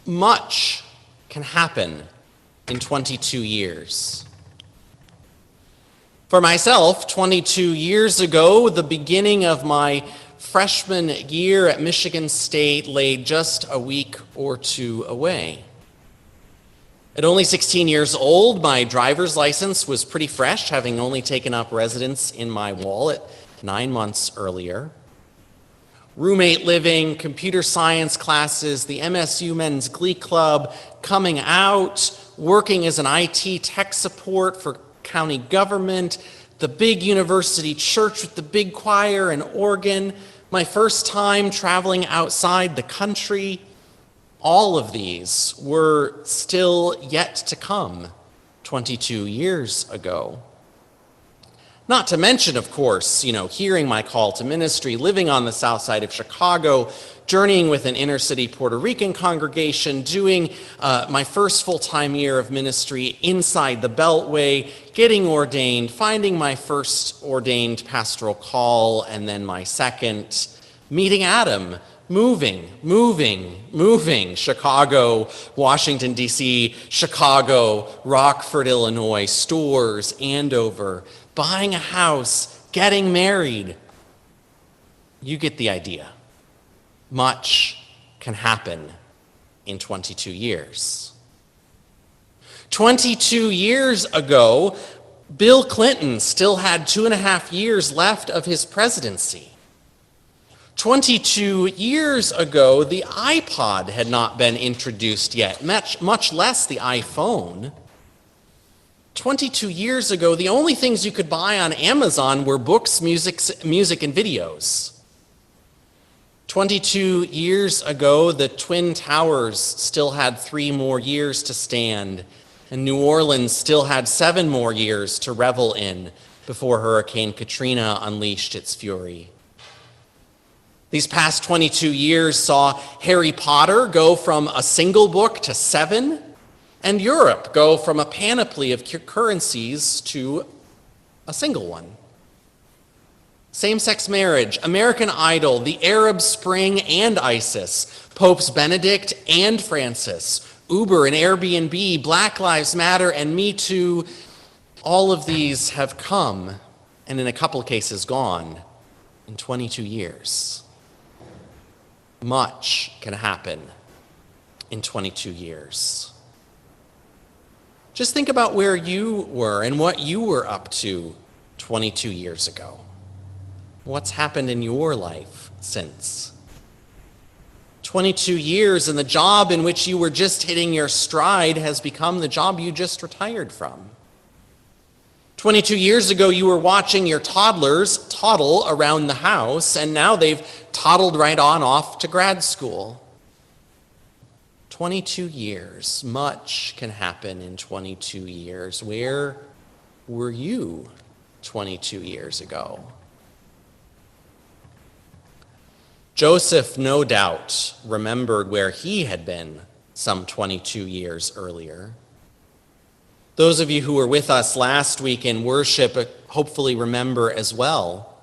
Much can happen in 22 years. For myself, 22 years ago, the beginning of my freshman year at Michigan State lay just a week or two away. At only 16 years old, my driver's license was pretty fresh, having only taken up residence in my wallet 9 months earlier. Roommate living, computer science classes, the MSU Men's Glee Club, coming out, working as an IT tech support for county government, the big university church with the big choir and organ, my first time traveling outside the country. All of these were still yet to come 22 years ago. Not to mention, of course, hearing my call to ministry, living on the south side of Chicago, journeying with an inner city Puerto Rican congregation, doing my first full-time year of ministry inside the Beltway, getting ordained, finding my first ordained pastoral call, and then my second, meeting Adam, moving, Chicago, Washington, D.C., Chicago, Rockford, Illinois, Storrs, Andover, buying a house, getting married. You get the idea. Much can happen in 22 years. 22 years ago, Bill Clinton still had 2.5 years left of his presidency. 22 years ago, the iPod had not been introduced yet, much less the iPhone. 22 years ago, the only things you could buy on Amazon were books, music, and videos. 22 years ago, the Twin Towers still had 3 more years to stand, and New Orleans still had 7 more years to revel in before Hurricane Katrina unleashed its fury. These past 22 years saw Harry Potter go from a single book to 7, and Europe go from a panoply of currencies to a single one. Same-sex marriage, American Idol, the Arab Spring and ISIS, Popes Benedict and Francis, Uber and Airbnb, Black Lives Matter and Me Too, all of these have come, and in a couple of cases gone, in 22 years. Much can happen in 22 years. Just think about where you were and what you were up to 22 years ago. What's happened in your life since? 22 years and the job in which you were just hitting your stride has become the job you just retired from. 22 years ago, you were watching your toddlers toddle around the house, and now they've toddled right on off to grad school. 22 years, much can happen in 22 years. Where were you 22 years ago? Joseph, no doubt, remembered where he had been some 22 years earlier. Those of you who were with us last week in worship hopefully remember as well.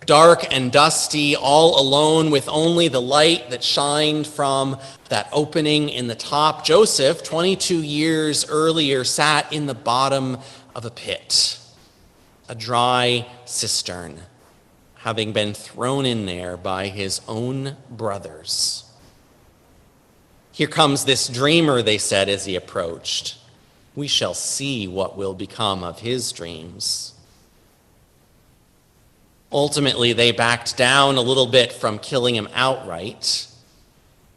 Dark and dusty, all alone with only the light that shined from that opening in the top. Joseph, 22 years earlier, sat in the bottom of a pit, a dry cistern, having been thrown in there by his own brothers. Here comes this dreamer, they said as he approached. We shall see what will become of his dreams. Ultimately, they backed down a little bit from killing him outright.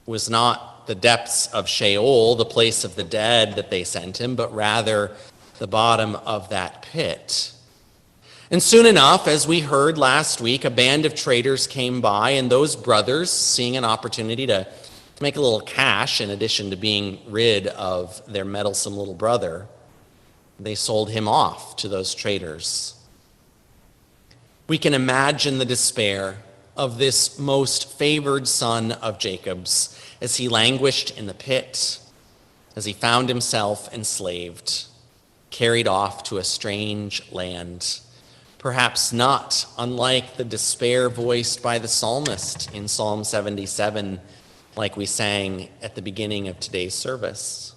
It was not the depths of Sheol, the place of the dead, that they sent him, but rather the bottom of that pit. And soon enough, as we heard last week, a band of traders came by, and those brothers, seeing an opportunity to make a little cash in addition to being rid of their meddlesome little brother, they sold him off to those traders. We can imagine the despair of this most favored son of Jacob's as he languished in the pit, as he found himself enslaved, carried off to a strange land, perhaps not unlike the despair voiced by the psalmist in Psalm 77, like we sang at the beginning of today's service.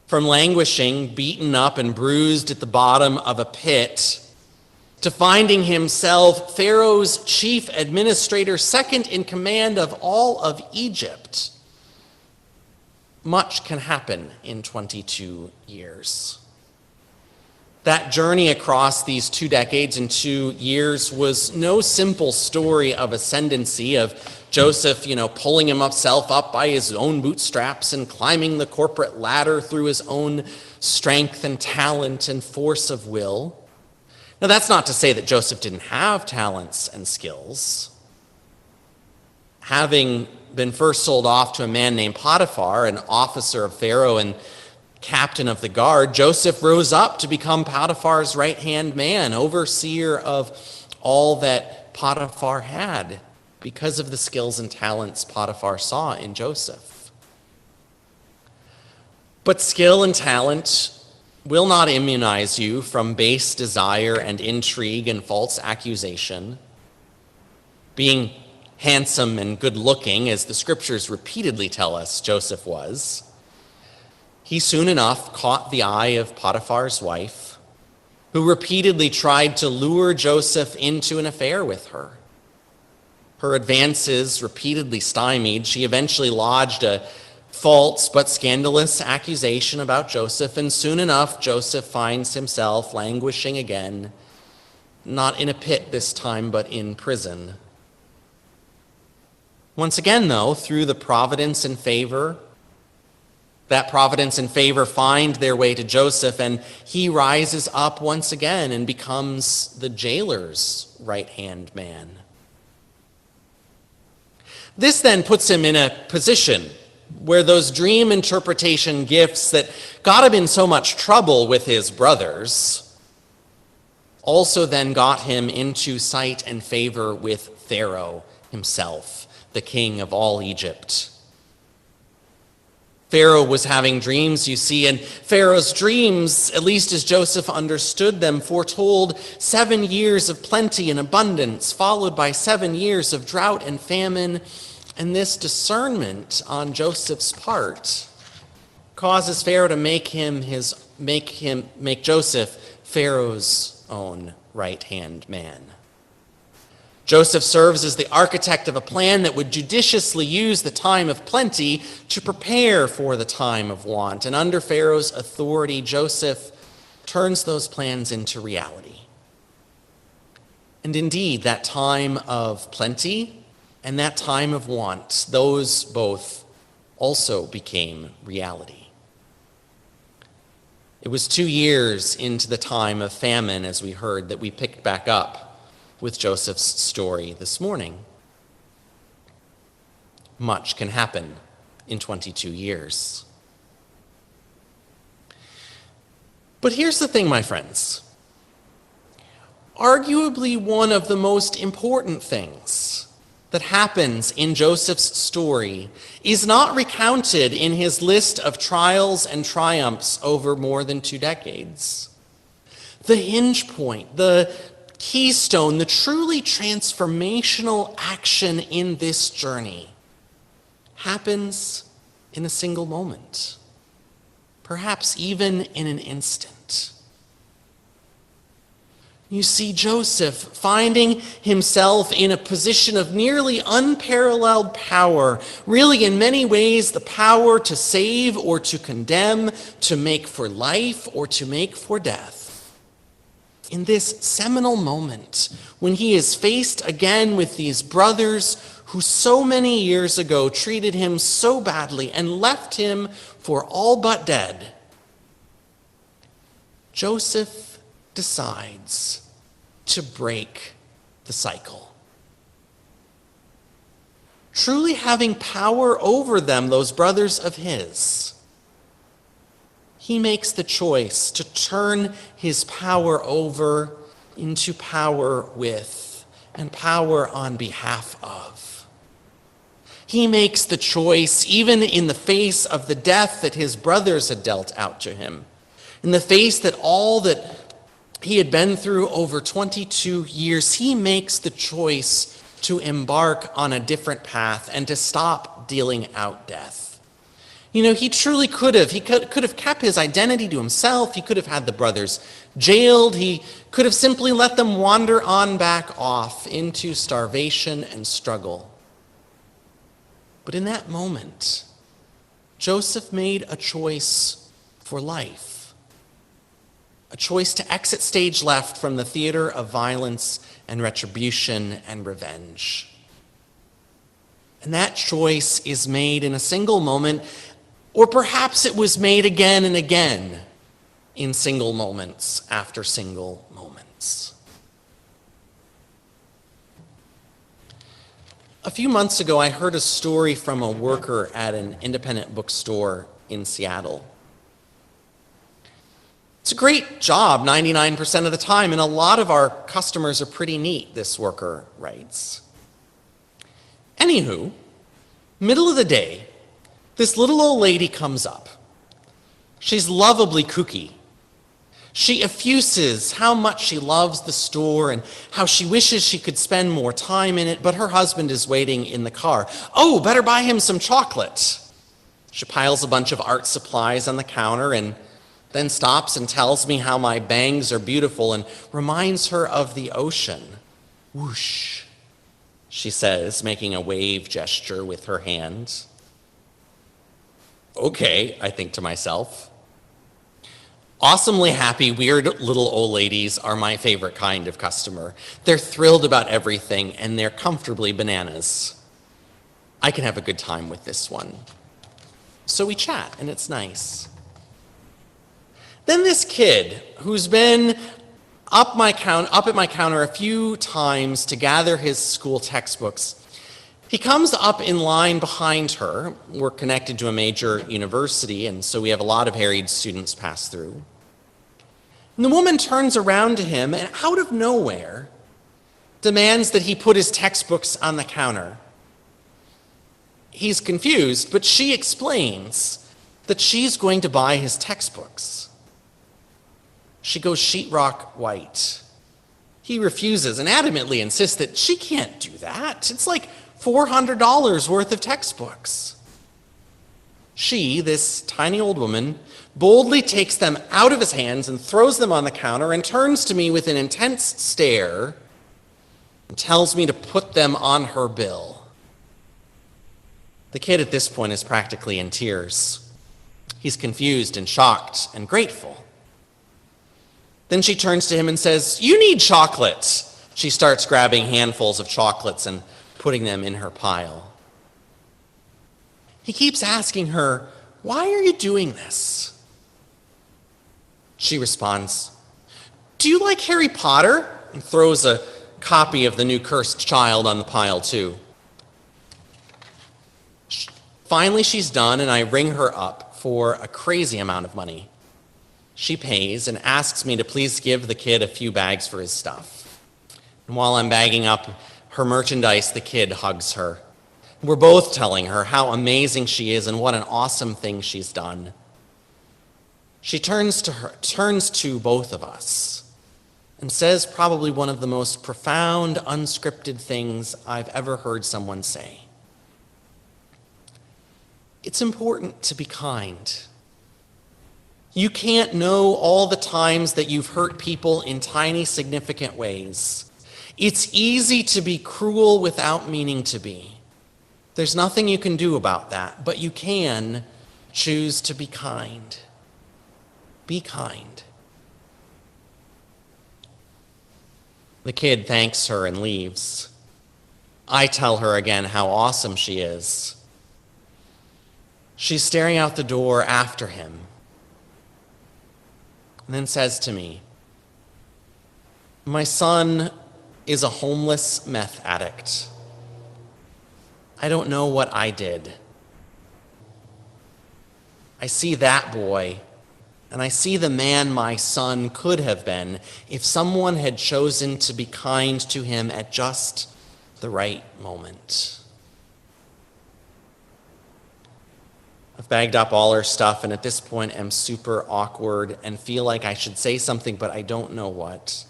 From languishing, beaten up and bruised at the bottom of a pit, to finding himself Pharaoh's chief administrator, second in command of all of Egypt, much can happen in 22 years. That journey across these 2 decades and 2 years was no simple story of ascendancy, of Joseph, pulling himself up by his own bootstraps and climbing the corporate ladder through his own strength and talent and force of will. Now, that's not to say that Joseph didn't have talents and skills. Having been first sold off to a man named Potiphar, an officer of Pharaoh and captain of the guard, Joseph rose up to become Potiphar's right-hand man, overseer of all that Potiphar had, because of the skills and talents Potiphar saw in Joseph. But skill and talent will not immunize you from base desire and intrigue and false accusation. Being handsome and good-looking, as the scriptures repeatedly tell us Joseph was, he soon enough caught the eye of Potiphar's wife, who repeatedly tried to lure Joseph into an affair with her. Her advances repeatedly stymied, she eventually lodged a false but scandalous accusation about Joseph, and soon enough Joseph finds himself languishing again, not in a pit this time, but in prison. Once again, though, through the providence and favor, that providence and favor find their way to Joseph, and he rises up once again and becomes the jailer's right-hand man. This then puts him in a position where those dream interpretation gifts that got him in so much trouble with his brothers also then got him into sight and favor with Pharaoh himself, the king of all Egypt. Pharaoh was having dreams, you see, and Pharaoh's dreams, at least as Joseph understood them, foretold 7 years of plenty and abundance, followed by 7 years of drought and famine. And this discernment on Joseph's part causes Pharaoh to make Joseph Pharaoh's own right-hand man. Joseph serves as the architect of a plan that would judiciously use the time of plenty to prepare for the time of want. And under Pharaoh's authority, Joseph turns those plans into reality. And indeed, that time of plenty and that time of want, those both also became reality. It was 2 years into the time of famine, as we heard, that we picked back up with Joseph's story this morning. Much can happen in 22 years. But here's the thing, my friends. Arguably one of the most important things that happens in Joseph's story is not recounted in his list of trials and triumphs over more than 2 decades. The hinge point, the keystone, the truly transformational action in this journey happens in a single moment, perhaps even in an instant. You see Joseph finding himself in a position of nearly unparalleled power, really in many ways the power to save or to condemn, to make for life or to make for death. In this seminal moment, when he is faced again with these brothers who so many years ago treated him so badly and left him for all but dead, Joseph decides to break the cycle. Truly having power over them, those brothers of his, he makes the choice to turn his power over into power with and power on behalf of. He makes the choice, even in the face of the death that his brothers had dealt out to him, in the face that all that he had been through over 22 years, he makes the choice to embark on a different path and to stop dealing out death. You know, he truly could have. He could have kept his identity to himself. He could have had the brothers jailed. He could have simply let them wander on back off into starvation and struggle. But in that moment, Joseph made a choice for life, a choice to exit stage left from the theater of violence and retribution and revenge. And that choice is made in a single moment, or perhaps it was made again and again in single moments after single moments. A few months ago, I heard a story from a worker at an independent bookstore in Seattle. It's a great job 99% of the time, and a lot of our customers are pretty neat, this worker writes. Anywho, middle of the day, this little old lady comes up. She's lovably kooky. She effuses how much she loves the store and how she wishes she could spend more time in it, but her husband is waiting in the car. Oh, better buy him some chocolate. She piles a bunch of art supplies on the counter and then stops and tells me how my bangs are beautiful and reminds her of the ocean. Whoosh, she says, making a wave gesture with her hand. Okay, I think to myself. Awesomely happy, weird little old ladies are my favorite kind of customer. They're thrilled about everything, and they're comfortably bananas. I can have a good time with this one. So we chat, and it's nice. Then this kid, who's been up at my counter a few times to gather his school textbooks, he comes up in line behind her. We're connected to a major university, and so we have a lot of harried students pass through. And the woman turns around to him and out of nowhere demands that he put his textbooks on the counter. He's confused, but she explains that she's going to buy his textbooks. She goes sheetrock white. He refuses and adamantly insists that she can't do that. It's like $400 worth of textbooks. She, this tiny old woman, boldly takes them out of his hands and throws them on the counter and turns to me with an intense stare and tells me to put them on her bill. The kid at this point is practically in tears. He's confused and shocked and grateful. Then she turns to him and says, "You need chocolate." She starts grabbing handfuls of chocolates and putting them in her pile. He keeps asking her, "Why are you doing this?" She responds, "Do you like Harry Potter?" and throws a copy of The New Cursed Child on the pile too. Finally, she's done, and I ring her up for a crazy amount of money. She pays and asks me to please give the kid a few bags for his stuff. And while I'm bagging up her merchandise, the kid hugs her. We're both telling her how amazing she is and what an awesome thing she's done. She turns to both of us and says probably one of the most profound, unscripted things I've ever heard someone say. It's important to be kind. You can't know all the times that you've hurt people in tiny, significant ways. It's easy to be cruel without meaning to be. There's nothing you can do about that, but you can choose to be kind. Be kind. The kid thanks her and leaves. I tell her again how awesome she is. She's staring out the door after him, and then says to me, "My son is a homeless meth addict. I don't know what I did. I see that boy, and I see the man my son could have been if someone had chosen to be kind to him at just the right moment." I've bagged up all her stuff, and at this point am super awkward and feel like I should say something, but I don't know what.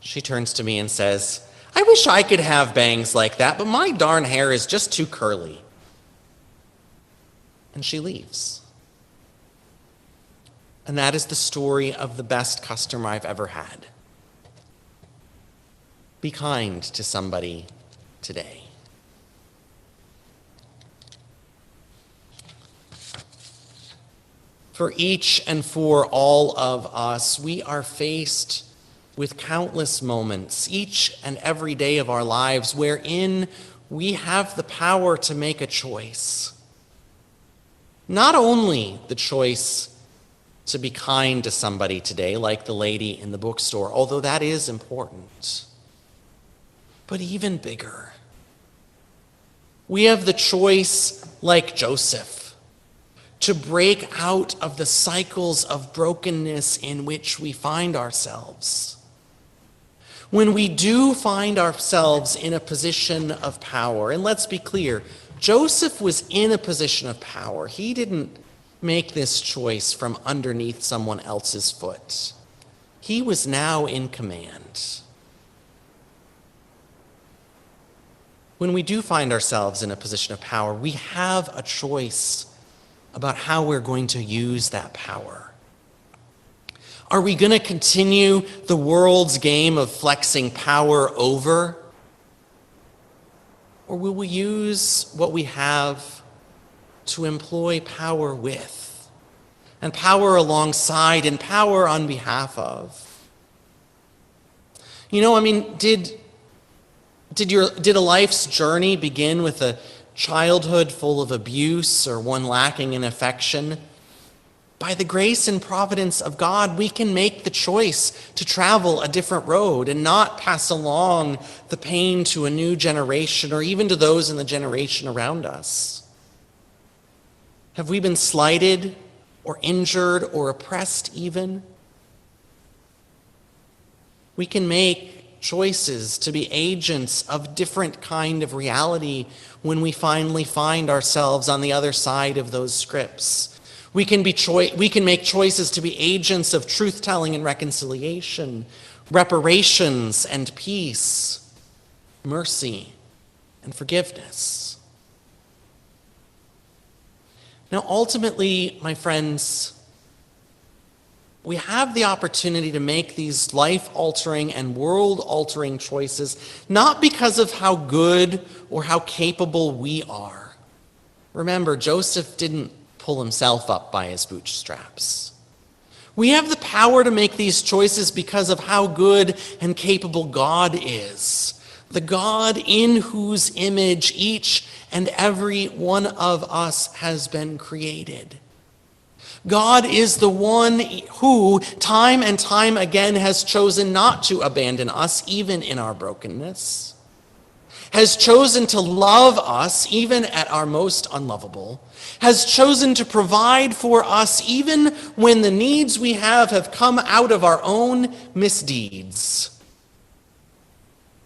She turns to me and says, I wish I could have bangs like that, but my darn hair is just too curly. And she leaves. And that is the story of the best customer I've ever had. Be kind to somebody today. For each and for all of us, we are faced with countless moments, each and every day of our lives, wherein we have the power to make a choice. Not only the choice to be kind to somebody today, like the lady in the bookstore, although that is important, but even bigger. We have the choice, like Joseph, to break out of the cycles of brokenness in which we find ourselves. When we do find ourselves in a position of power, and let's be clear, Joseph was in a position of power. He didn't make this choice from underneath someone else's foot. He was now in command. When we do find ourselves in a position of power, we have a choice about how we're going to use that power. Are we going to continue the world's game of flexing power over? Or will we use what we have to employ power with, and power alongside, and power on behalf of? Did a life's journey begin with a childhood full of abuse or one lacking in affection? By the grace and providence of God, we can make the choice to travel a different road and not pass along the pain to a new generation or even to those in the generation around us. Have we been slighted or injured or oppressed even? We can make choices to be agents of different kind of reality when we finally find ourselves on the other side of those scripts. We can make choices to be agents of truth-telling and reconciliation, reparations and peace, mercy and forgiveness. Now, ultimately, my friends, we have the opportunity to make these life-altering and world-altering choices, not because of how good or how capable we are. Remember, Joseph didn't pull himself up by his bootstraps. We have the power to make these choices because of how good and capable God is, the God in whose image each and every one of us has been created. God is the one who, time and time again, has chosen not to abandon us, even in our brokenness, has chosen to love us, even at our most unlovable, has chosen to provide for us, even when the needs we have come out of our own misdeeds,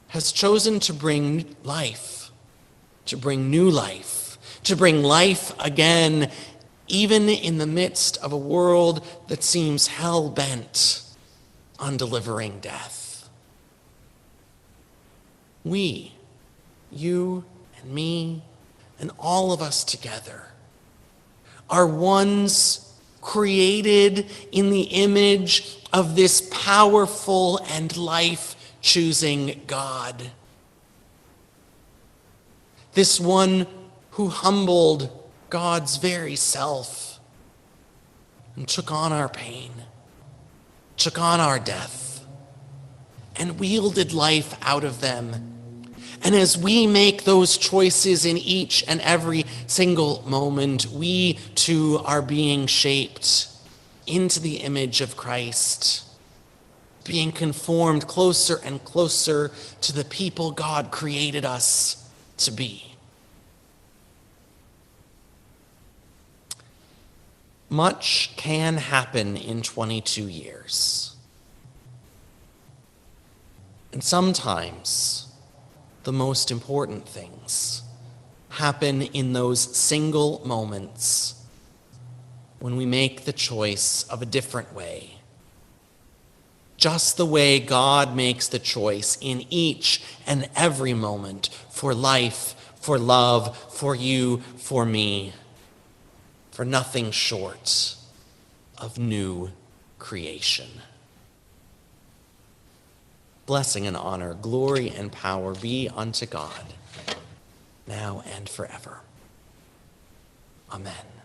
has chosen to bring life, to bring new life, to bring life again, even in the midst of a world that seems hell-bent on delivering death. We, you and me, and all of us together, are ones created in the image of this powerful and life-choosing God. This one who humbled God's very self and took on our pain, took on our death, and wielded life out of them. And as we make those choices in each and every single moment, we too are being shaped into the image of Christ, being conformed closer and closer to the people God created us to be. Much can happen in 22 years. And sometimes the most important things happen in those single moments when we make the choice of a different way, just the way God makes the choice in each and every moment for life, for love, for you, for me, for nothing short of new creation. Blessing and honor, glory and power be unto God, now and forever. Amen.